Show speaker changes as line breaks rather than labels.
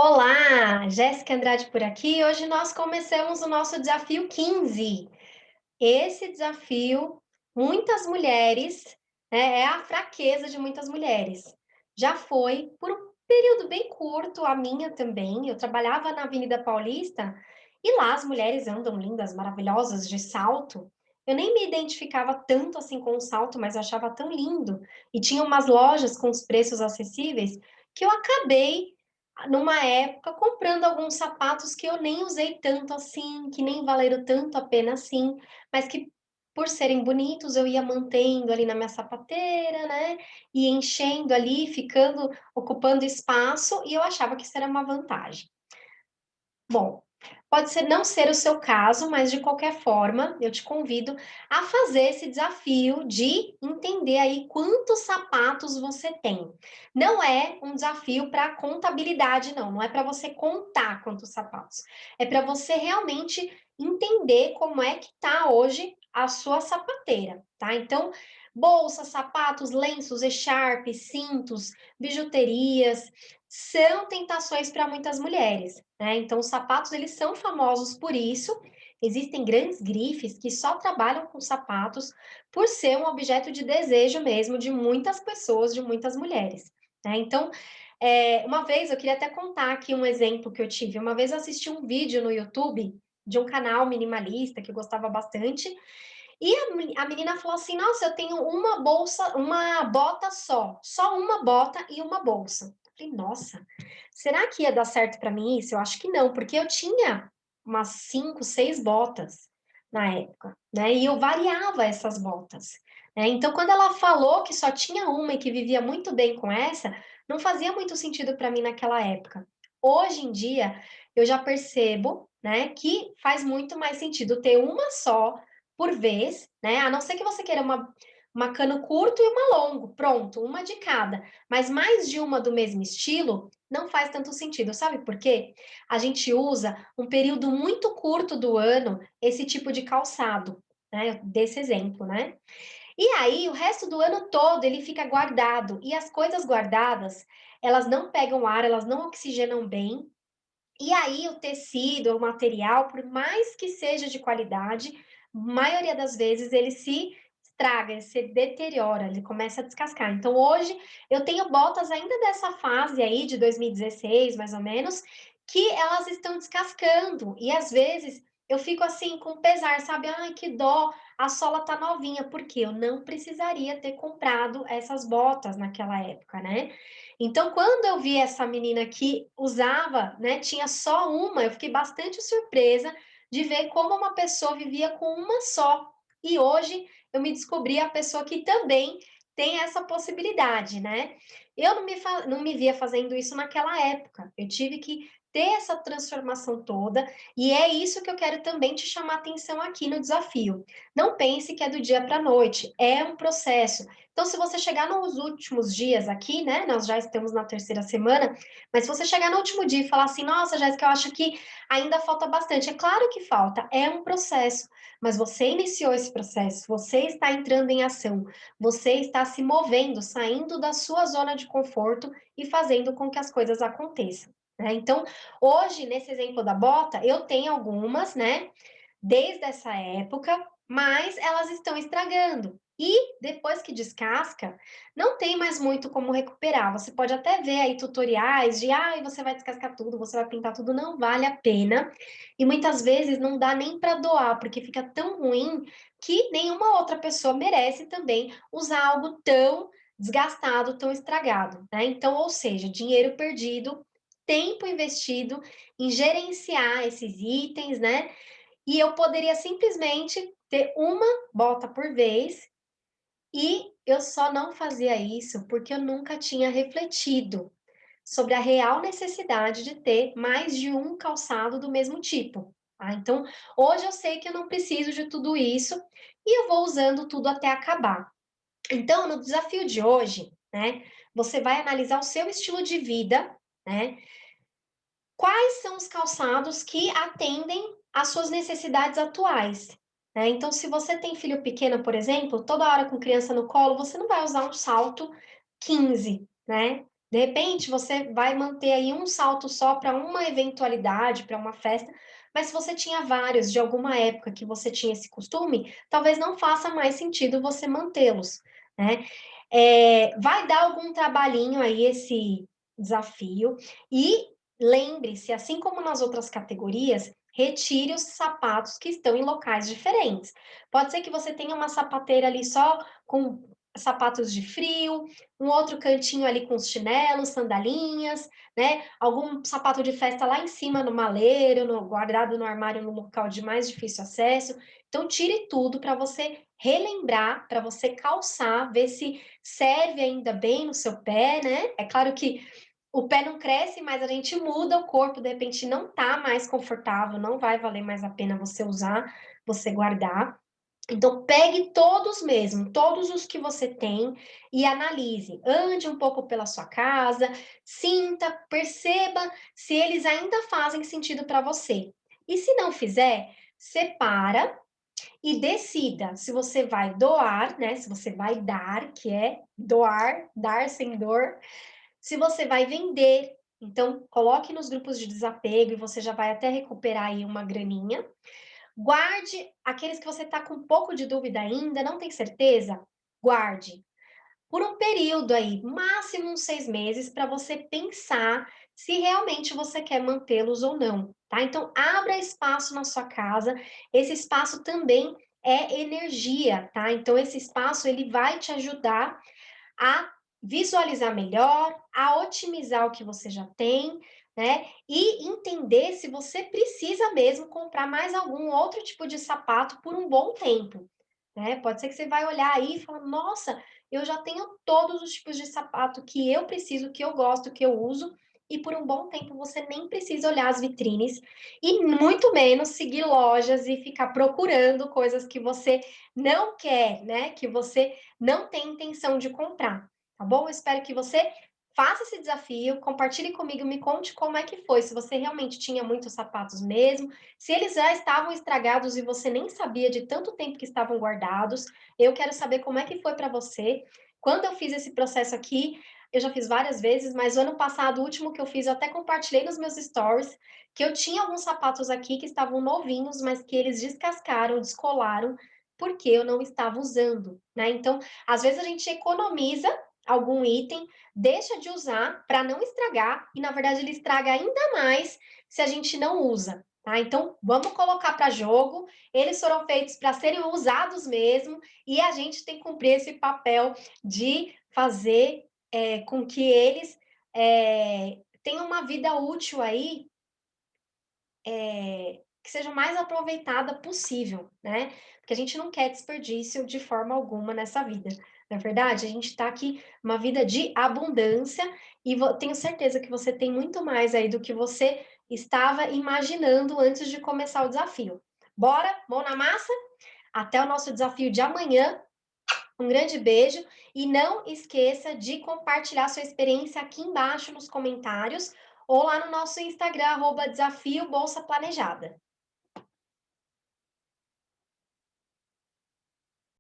Olá, Jéssica Andrade por aqui. Hoje nós começamos o nosso desafio 15. Esse desafio, muitas mulheres, é a fraqueza de muitas mulheres. Já foi por um período bem curto, a minha também. Eu trabalhava na Avenida Paulista e lá as mulheres andam lindas, maravilhosas, de salto. Eu nem me identificava tanto assim com o salto, mas eu achava tão lindo. E tinha umas lojas com os preços acessíveis que eu acabei numa época comprando alguns sapatos que eu nem usei tanto assim, que nem valeram tanto a pena assim, mas que por serem bonitos eu ia mantendo ali na minha sapateira, né? E enchendo ali, ficando, ocupando espaço, e eu achava que isso era uma vantagem. Bom, pode ser não ser o seu caso, mas de qualquer forma, eu te convido a fazer esse desafio de entender aí quantos sapatos você tem. Não é um desafio para contabilidade, não é para você contar quantos sapatos. É para você realmente entender como é que tá hoje a sua sapateira, tá? Então, bolsas, sapatos, lenços, echarpes, cintos, bijuterias, são tentações para muitas mulheres, né? Então, os sapatos, eles são famosos por isso. Existem grandes grifes que só trabalham com sapatos por ser um objeto de desejo mesmo de muitas pessoas, de muitas mulheres, né? Então, uma vez, eu queria até contar aqui um exemplo que eu tive. Uma vez eu assisti um vídeo no YouTube de um canal minimalista que eu gostava bastante, e a menina falou assim: Nossa, eu tenho uma bolsa, uma bota só uma bota e uma bolsa. Eu falei: Nossa, será que ia dar certo para mim isso? Eu acho que não, porque eu tinha umas 5, 6 botas na época, né? E eu variava essas botas, né? Então, quando ela falou que só tinha uma e que vivia muito bem com essa, não fazia muito sentido para mim naquela época. Hoje em dia, eu já percebo, né, que faz muito mais sentido ter uma só por vez, né? A não ser que você queira uma cano curto e uma longo, pronto, uma de cada. Mas mais de uma do mesmo estilo não faz tanto sentido, sabe por quê? A gente usa um período muito curto do ano esse tipo de calçado, né? Desse exemplo, né? E aí, o resto do ano todo ele fica guardado. E as coisas guardadas, elas não pegam ar, elas não oxigenam bem, e aí o tecido, o material, por mais que seja de qualidade, maioria das vezes ele se estraga, ele se deteriora, ele começa a descascar. Então hoje eu tenho botas ainda dessa fase aí de 2016, mais ou menos, que elas estão descascando e às vezes eu fico assim com pesar, sabe? Ai, que dó, a sola tá novinha, porque eu não precisaria ter comprado essas botas naquela época, né? Então, quando eu vi essa menina que usava, né, tinha só uma, eu fiquei bastante surpresa de ver como uma pessoa vivia com uma só. E hoje eu me descobri a pessoa que também tem essa possibilidade, né? Eu não me via fazendo isso naquela época. Eu tive que ter essa transformação toda, e é isso que eu quero também te chamar a atenção aqui no desafio. Não pense que é do dia para a noite, é um processo. Então, se você chegar nos últimos dias aqui, né? Nós já estamos na terceira semana, mas se você chegar no último dia e falar assim, nossa, Jéssica, eu acho que ainda falta bastante. É claro que falta, é um processo, mas você iniciou esse processo, você está entrando em ação, você está se movendo, saindo da sua zona de conforto e fazendo com que as coisas aconteçam, né? Então, hoje, nesse exemplo da bota, eu tenho algumas, né? Desde essa época, mas elas estão estragando. E depois que descasca, não tem mais muito como recuperar. Você pode até ver aí tutoriais de, você vai descascar tudo, você vai pintar tudo, não vale a pena. E muitas vezes não dá nem para doar, porque fica tão ruim que nenhuma outra pessoa merece também usar algo tão desgastado, tão estragado, né? Então, ou seja, dinheiro perdido, tempo investido em gerenciar esses itens, né? E eu poderia simplesmente ter uma bota por vez, e eu só não fazia isso porque eu nunca tinha refletido sobre a real necessidade de ter mais de um calçado do mesmo tipo. Tá? Então, hoje eu sei que eu não preciso de tudo isso e eu vou usando tudo até acabar. Então, no desafio de hoje, né, você vai analisar o seu estilo de vida, né? Quais são os calçados que atendem às suas necessidades atuais? Né? Então, se você tem filho pequeno, por exemplo, toda hora com criança no colo, você não vai usar um salto 15, né? De repente, você vai manter aí um salto só para uma eventualidade, para uma festa, mas se você tinha vários de alguma época que você tinha esse costume, talvez não faça mais sentido você mantê-los, né. Vai dar algum trabalhinho aí esse desafio e lembre-se, assim como nas outras categorias, retire os sapatos que estão em locais diferentes. Pode ser que você tenha uma sapateira ali só com sapatos de frio, um outro cantinho ali com os chinelos, sandalinhas, né? Algum sapato de festa lá em cima no maleiro, guardado no armário no local de mais difícil acesso. Então tire tudo para você relembrar, para você calçar, ver se serve ainda bem no seu pé, né? É claro que o pé não cresce, mas a gente muda o corpo, de repente não tá mais confortável, não vai valer mais a pena você usar, você guardar. Então, pegue todos mesmo, todos os que você tem e analise. Ande um pouco pela sua casa, sinta, perceba se eles ainda fazem sentido para você. E se não fizer, separa e decida se você vai doar, né? Se você vai dar, que é doar, dar sem dor, se você vai vender. Então, coloque nos grupos de desapego e você já vai até recuperar aí uma graninha. Guarde aqueles que você está com um pouco de dúvida ainda, não tem certeza, guarde por um período aí, máximo uns 6 meses, para você pensar se realmente você quer mantê-los ou não, tá. Então abra espaço na sua casa, esse espaço também é energia, tá. Então esse espaço ele vai te ajudar a visualizar melhor, a otimizar o que você já tem, né? E entender se você precisa mesmo comprar mais algum outro tipo de sapato por um bom tempo, né? Pode ser que você vai olhar aí e falar, nossa, eu já tenho todos os tipos de sapato que eu preciso, que eu gosto, que eu uso, e por um bom tempo você nem precisa olhar as vitrines e muito menos seguir lojas e ficar procurando coisas que você não quer, né? Que você não tem intenção de comprar, tá bom? Eu espero que você faça esse desafio, compartilhe comigo, me conte como é que foi, se você realmente tinha muitos sapatos mesmo, se eles já estavam estragados e você nem sabia de tanto tempo que estavam guardados. Eu quero saber como é que foi para você. Quando eu fiz esse processo aqui, eu já fiz várias vezes, mas o ano passado, o último que eu fiz, eu até compartilhei nos meus stories, que eu tinha alguns sapatos aqui que estavam novinhos, mas que eles descascaram, descolaram, porque eu não estava usando, né? Então, às vezes a gente economiza algum item, deixa de usar para não estragar, e na verdade ele estraga ainda mais se a gente não usa, tá? Então, vamos colocar para jogo, eles foram feitos para serem usados mesmo, e a gente tem que cumprir esse papel de fazer com que eles tenham uma vida útil aí que seja mais aproveitada possível, né? Porque a gente não quer desperdício de forma alguma nessa vida. Na verdade, a gente está aqui uma vida de abundância e tenho certeza que você tem muito mais aí do que você estava imaginando antes de começar o desafio. Bora? Mão na massa? Até o nosso desafio de amanhã. Um grande beijo e não esqueça de compartilhar sua experiência aqui embaixo nos comentários ou lá no nosso Instagram, @desafio Bolsa Planejada.